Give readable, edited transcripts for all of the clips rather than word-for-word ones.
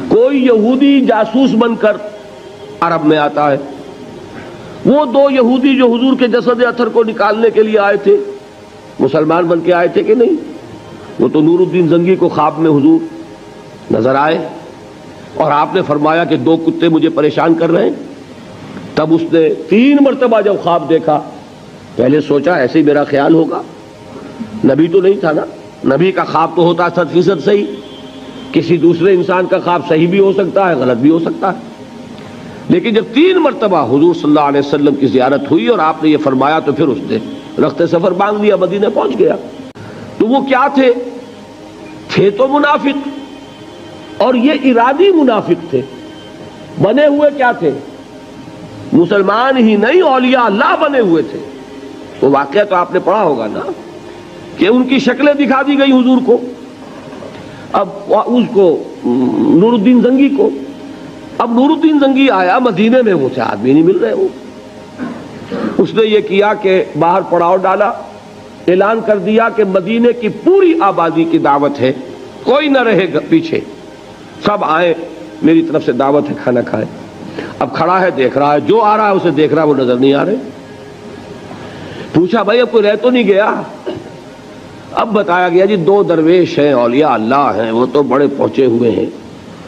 کوئی یہودی جاسوس بن کر عرب میں آتا ہے. وہ دو یہودی جو حضور کے جسد اطہر کو نکالنے کے لیے آئے تھے مسلمان بن کے آئے تھے کہ نہیں؟ وہ تو نور الدین زنگی کو خواب میں حضور نظر آئے اور آپ نے فرمایا کہ دو کتے مجھے پریشان کر رہے ہیں. تب اس نے 3 مرتبہ جب خواب دیکھا پہلے سوچا ایسے ہی میرا خیال ہوگا، نبی تو نہیں تھا نا، نبی کا خواب تو ہوتا 100% صحیح، کسی دوسرے انسان کا خواب صحیح بھی ہو سکتا ہے غلط بھی ہو سکتا ہے. لیکن جب 3 مرتبہ حضور صلی اللہ علیہ وسلم کی زیارت ہوئی اور آپ نے یہ فرمایا تو پھر اس نے رخت سفر باندھ دیا، مدینہ پہنچ گیا. تو وہ کیا تھے تو منافق، اور یہ ارادی منافق تھے. بنے ہوئے کیا تھے؟ مسلمان ہی نہیں اولیاء اللہ بنے ہوئے تھے. وہ واقعہ تو آپ نے پڑھا ہوگا نا کہ ان کی شکلیں دکھا دی گئی حضور کو، اب اس کو نور الدین زنگی کو. اب نور الدین زنگی آیا مدینے میں، وہ سے آدمی نہیں مل رہے. وہ اس نے یہ کیا کہ باہر پڑاؤ ڈالا، اعلان کر دیا کہ مدینے کی پوری آبادی کی دعوت ہے، کوئی نہ رہے پیچھے، سب آئے، میری طرف سے دعوت ہے، کھانا کھائے. اب کھڑا ہے دیکھ رہا ہے، جو آ رہا ہے اسے دیکھ رہا ہے، وہ نظر نہیں آ رہے. پوچھا بھائی اب کوئی رہ تو نہیں گیا؟ اب بتایا گیا جی 2 درویش ہیں، اولیاء اللہ ہیں، وہ تو بڑے پہنچے ہوئے ہیں،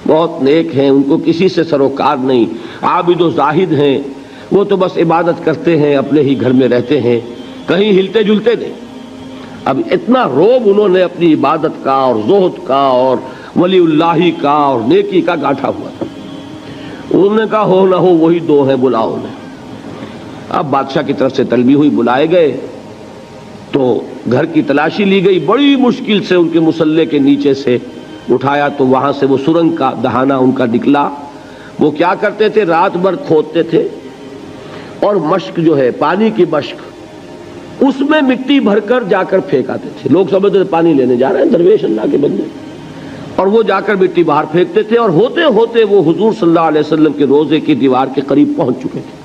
بہت نیک ہیں، ان کو کسی سے سروکار نہیں، عابد و زاہد ہیں، وہ تو بس عبادت کرتے ہیں، اپنے ہی گھر میں رہتے ہیں، کہیں ہلتے جلتے نہیں. اب اتنا روب انہوں نے اپنی عبادت کا اور زہد کا اور ولی اللہ کا اور نیکی کا گاٹھا ہوا تھا. انہوں نے کہا ہو نہ ہو وہی 2 ہیں، بلاؤ انہیں. اب بادشاہ کی طرف سے طلبی ہوئی، بلائے گئے تو گھر کی تلاشی لی گئی، بڑی مشکل سے ان کے مسلح کے نیچے سے اٹھایا تو وہاں سے وہ سرنگ کا دہانہ ان کا نکلا. وہ کیا کرتے تھے؟ رات بھر کھودتے تھے اور مشک جو ہے پانی کی مشک، اس میں مٹی بھر کر جا کر پھینک آتے تھے. لوگ سمجھتے تھے پانی لینے جا رہے ہیں درویش اللہ کے بندے، اور وہ جا کر مٹی باہر پھینکتے تھے، اور ہوتے ہوتے وہ حضور صلی اللہ علیہ وسلم کے روضے کی دیوار کے قریب پہنچ چکے تھے.